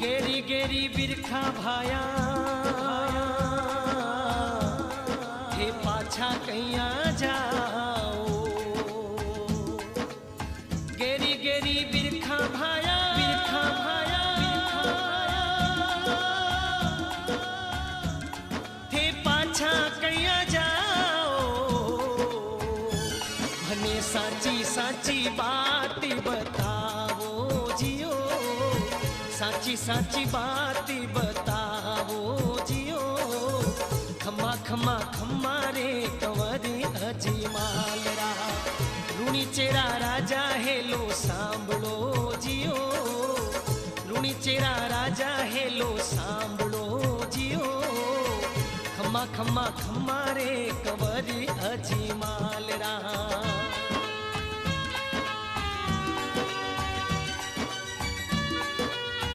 गेरी गेरी बिरखा भाया हे पाछा कैया जाओ। गेरी गेरी बिरखा भाया बिरखा भाया थे पाछा कैया जाओ। भने साची साची बात बताओ जियो, साची साची बात बताओ जियो। खम्मा खम्मा खम्मा रे कंवरी अजमाल रा, रूणी चेरा राजा हेलो सांभळो जियो। रूणी चेरा राजा हेलो सांभळो जियो। खम्मा खम्मा खम्मा रे कंवरी अजमाल रा।